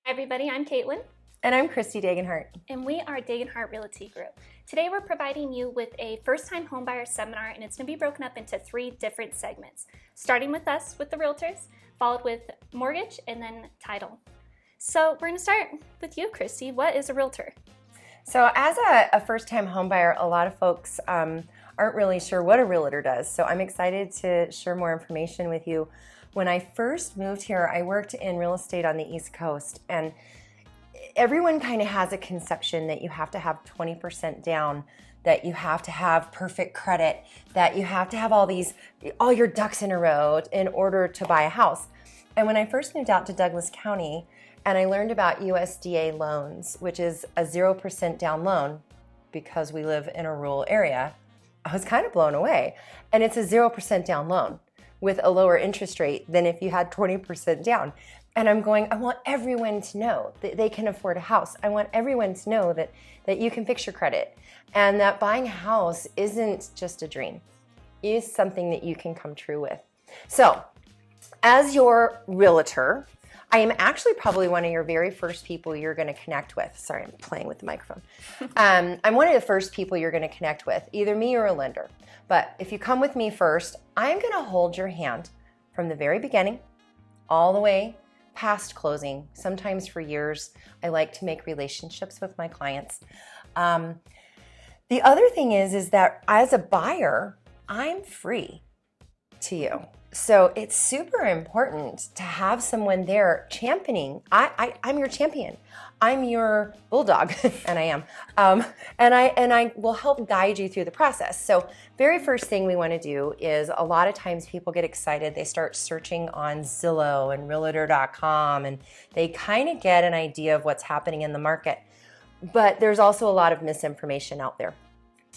Hi everybody, I'm Caitlin. And I'm Christy Dagenhart. And we are Dagenhart Realty Group. Today we're providing you with a first-time homebuyer seminar, and it's going to be broken up into 3 different segments. Starting with us, with the realtors, followed with mortgage, and then title. So we're going to start with you, Christy. What is a realtor? So as a first-time homebuyer, a lot of folks aren't really sure what a realtor does. So I'm excited to share more information with you. When I first moved here, I worked in real estate on the East Coast, and everyone kind of has a conception that you have to have 20% down, that you have to have perfect credit, that you have to have all your ducks in a row in order to buy a house. And when I first moved out to Douglas County and I learned about USDA loans, which is a 0% down loan because we live in a rural area, I was kind of blown away. And it's a 0% down loan with a lower interest rate than if you had 20% down. And I'm going, I want everyone to know that they can afford a house. I want everyone to know that you can fix your credit and that buying a house isn't just a dream. It is something that you can come true with. So as your realtor, I am actually probably one of your very first people you're going to connect with. Sorry, I'm playing with the microphone. I'm one of the first people you're going to connect with, either me or a lender. But if you come with me first, I'm going to hold your hand from the very beginning all the way past closing, sometimes for years. I like to make relationships with my clients. The other thing is that as a buyer, I'm free to you. So it's super important to have someone there championing. I'm your champion. I'm your bulldog, and I am. And I will help guide you through the process. So very first thing we want to do is, a lot of times people get excited. They start searching on Zillow and Realtor.com, and they kind of get an idea of what's happening in the market. But there's also a lot of misinformation out there.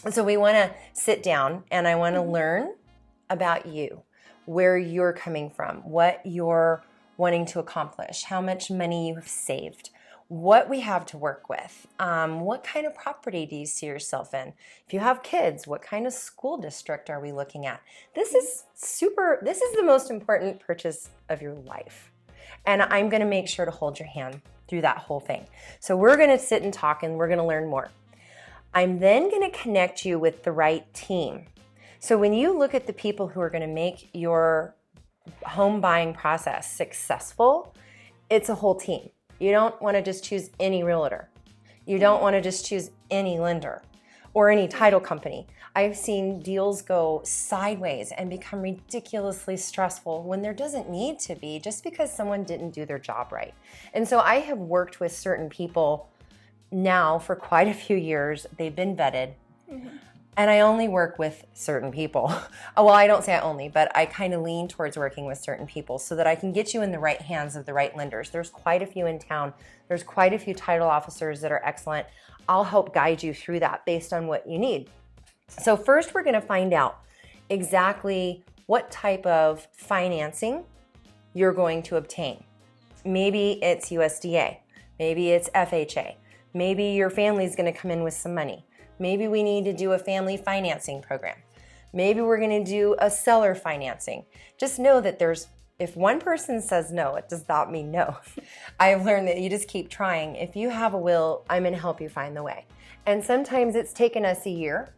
And so we want to sit down and I want to learn about you, where you're coming from, what you're wanting to accomplish, how much money you have saved, what we have to work with, what kind of property do you see yourself in? If you have kids, what kind of school district are we looking at? This is the most important purchase of your life. And I'm gonna make sure to hold your hand through that whole thing. So we're gonna sit and talk and we're gonna learn more. I'm then gonna connect you with the right team. So when you look at the people who are going to make your home buying process successful, it's a whole team. You don't want to just choose any realtor. You don't want to just choose any lender or any title company. I've seen deals go sideways and become ridiculously stressful when there doesn't need to be, just because someone didn't do their job right. And so I have worked with certain people now for quite a few years. They've been vetted. Mm-hmm. And I only work with certain people. Well, I don't say I only, but I kind of lean towards working with certain people so that I can get you in the right hands of the right lenders. There's quite a few in town. There's quite a few title officers that are excellent. I'll help guide you through that based on what you need. So first, we're going to find out exactly what type of financing you're going to obtain. Maybe it's USDA. Maybe it's FHA. Maybe your family's going to come in with some money. Maybe we need to do a family financing program. Maybe we're going to do a seller financing. Just know that if one person says no, it does not mean no. I've learned that you just keep trying. If you have a will, I'm going to help you find the way. And sometimes it's taken us a year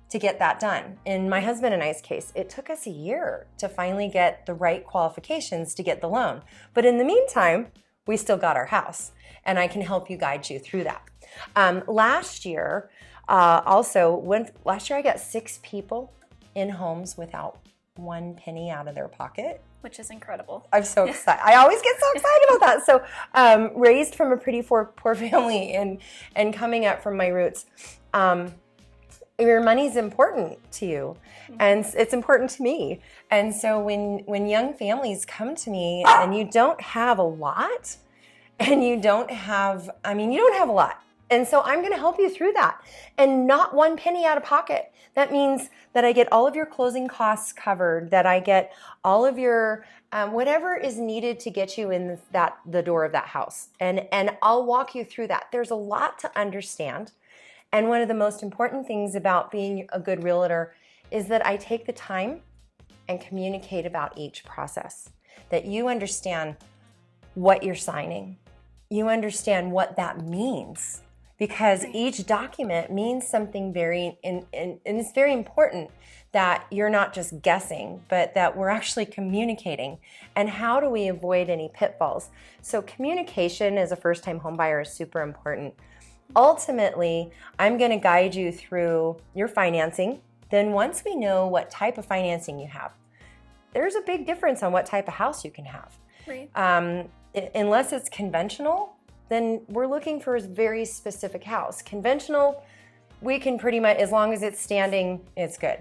to get that done. In my husband and I's case, it took us a year to finally get the right qualifications to get the loan. But in the meantime, we still got our house, and I can help you guide you through that. Last year I got 6 people in homes without 1 penny out of their pocket. Which is incredible. I'm so excited. I always get so excited about that. So raised from a pretty poor family and coming up from my roots, your money's important to you, and it's important to me. And so when young families come to me and you don't have a lot, and you don't have a lot. And so I'm going to help you through that, and not 1 penny out of pocket. That means that I get all of your closing costs covered, that I get all of your whatever is needed to get you in the door of that house. And I'll walk you through that. There's a lot to understand. And one of the most important things about being a good realtor is that I take the time and communicate about each process, that you understand what you're signing. you understand what that means, because each document means something very, and it's very important that you're not just guessing, but that we're actually communicating. And how do we avoid any pitfalls? So communication as a first-time home buyer is super important. Ultimately, I'm going to guide you through your financing. Then once we know what type of financing you have, there's a big difference on what type of house you can have. Right. Unless it's conventional, then we're looking for a very specific house. Conventional, we can pretty much, as long as it's standing, it's good.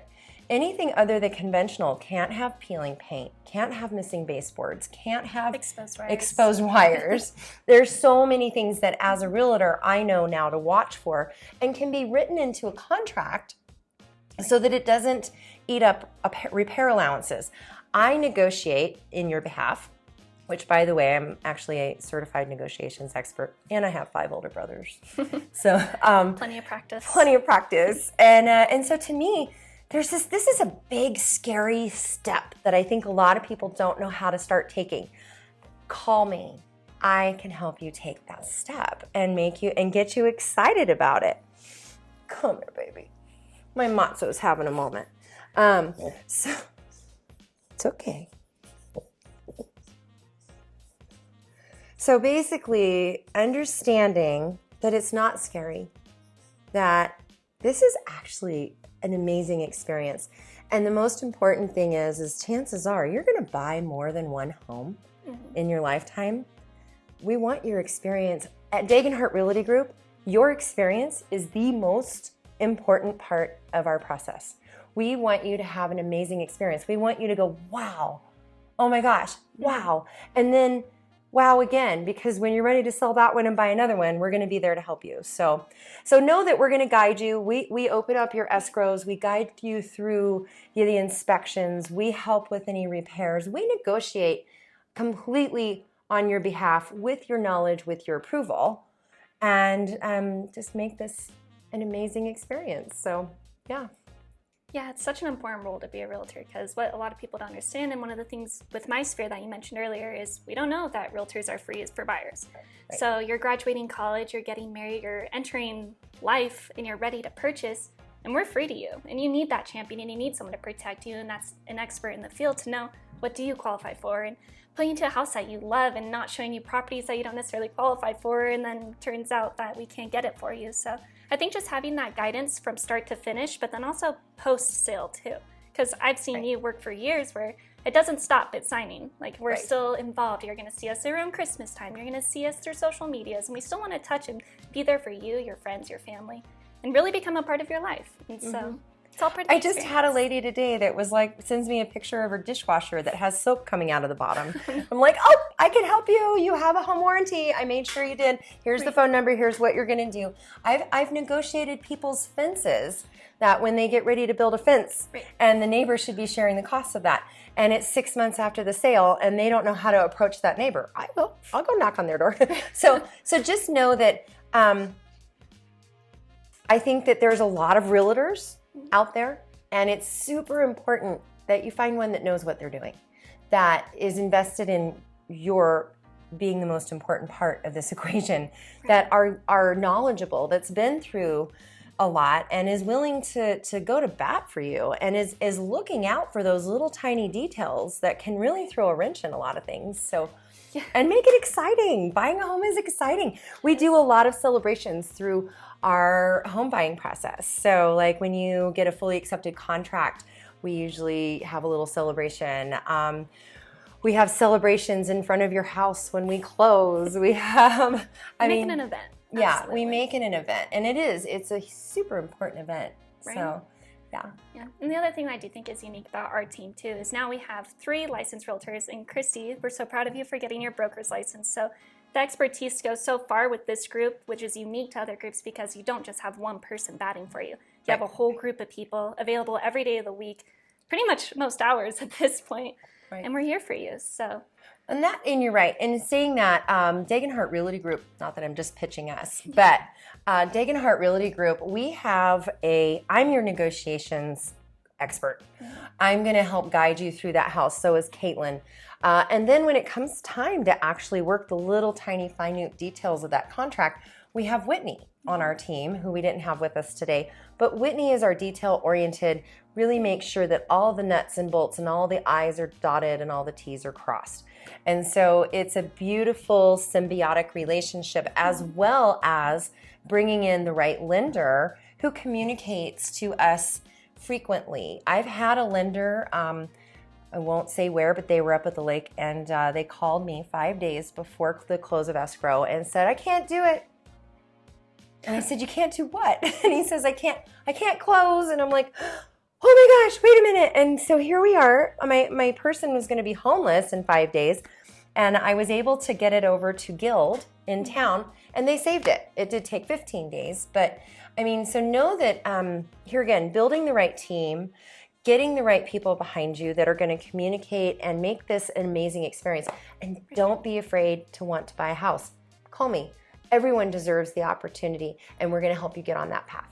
Anything other than conventional can't have peeling paint, can't have missing baseboards, can't have exposed wires. There's so many things that as a realtor I know now to watch for, and can be written into a contract so that it doesn't eat up repair allowances. I negotiate in your behalf, which, by the way, I'm actually a certified negotiations expert, and I have 5 older brothers. So plenty of practice. Plenty of practice. And so to me, this is a big, scary step that I think a lot of people don't know how to start taking. Call me. I can help you take that step and get you excited about it. Come here, baby. My matzo's having a moment. So it's okay. So basically, understanding that it's not scary, that this is actually an amazing experience. And the most important thing is chances are you're going to buy more than one home in your lifetime. We want your experience. At Dagenhart Realty Group, your experience is the most important part of our process. We want you to have an amazing experience. We want you to go, wow, oh my gosh, wow. And then wow again, because when you're ready to sell that one and buy another one, we're going to be there to help you. So know that we're going to guide you. We open up your escrows. We guide you through the inspections. We help with any repairs. We negotiate completely on your behalf with your knowledge, with your approval, and just make this an amazing experience. So yeah. Yeah, it's such an important role to be a realtor, because what a lot of people don't understand, and one of the things with my sphere that you mentioned earlier, is we don't know that realtors are free for buyers. Right. So you're graduating college, you're getting married, you're entering life, and you're ready to purchase, and we're free to you. And you need that champion, and you need someone to protect you, and that's an expert in the field to know what do you qualify for, and put you into a house that you love, and not showing you properties that you don't necessarily qualify for, and then turns out that we can't get it for you. So I think just having that guidance from start to finish, but then also post-sale too. Because I've seen you work for years where it doesn't stop at signing. Like, we're still involved. You're going to see us around Christmas time. You're going to see us through social medias. And we still want to touch and be there for you, your friends, your family, and really become a part of your life. And so it's all part of the experience. I just had a lady today that was like, sends me a picture of her dishwasher that has soap coming out of the bottom. I'm like, oh, I can help you. You have a home warranty. I made sure you did. Here's the phone number. Here's what you're going to do. I've negotiated people's fences, that when they get ready to build a fence, and the neighbor should be sharing the cost of that. And it's 6 months after the sale, and they don't know how to approach that neighbor. I'll go knock on their door. So just know that I think that there's a lot of realtors out there, and it's super important that you find one that knows what they're doing, that is invested in your being the most important part of this equation, that are knowledgeable, that's been through a lot, and is willing to go to bat for you, and is looking out for those little tiny details that can really throw a wrench in a lot of things. So and make it exciting. Buying a home is exciting. We do a lot of celebrations through our home buying process. So like when you get a fully accepted contract, we usually have a little celebration. We have celebrations in front of your house when we close. We have, Making an event. Yeah, Absolutely. we make it an event, and it's a super important event. Right. So yeah. And the other thing that I do think is unique about our team too is now we have 3 licensed realtors, and Christy, we're so proud of you for getting your broker's license. So the expertise goes so far with this group, which is unique to other groups, because you don't just have one person batting for you. You have a whole group of people available every day of the week, pretty much most hours at this point, and we're here for you. So. And you're right. And saying that, Dagenhart Realty Group, not that I'm just pitching us, but Dagenhart Realty Group, I'm your negotiations expert. I'm going to help guide you through that house. So is Caitlin. And then when it comes time to actually work the little tiny minute details of that contract, we have Whitney on our team, who we didn't have with us today. But Whitney is our detail-oriented, really makes sure that all the nuts and bolts and all the I's are dotted and all the T's are crossed. And so it's a beautiful symbiotic relationship, as well as bringing in the right lender who communicates to us frequently. I've had a lender, I won't say where, but they were up at the lake, and they called me 5 days before the close of escrow and said, I can't do it. And I said, you can't do what? And he says, I can't close. And I'm like, oh my gosh, wait a minute. And so here we are. My person was going to be homeless in 5 days, and I was able to get it over to Guild in town, and they saved it. It did take 15 days, but I mean, so know that here again, building the right team, getting the right people behind you that are going to communicate and make this an amazing experience. And don't be afraid to want to buy a house. Call me. Everyone deserves the opportunity, and we're going to help you get on that path.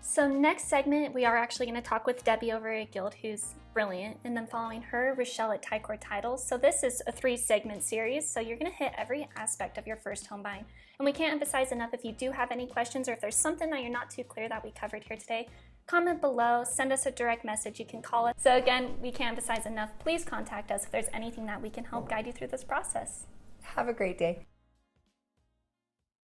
So next segment, we are actually going to talk with Debbie over at Guild, who's brilliant, and then following her, Rochelle at Tycor Titles. So this is a 3-segment series, so you're going to hit every aspect of your first home buying. And we can't emphasize enough, if you do have any questions or if there's something that you're not too clear that we covered here today, comment below, send us a direct message, you can call us. So again, we can't emphasize enough, please contact us if there's anything that we can help guide you through this process. Have a great day.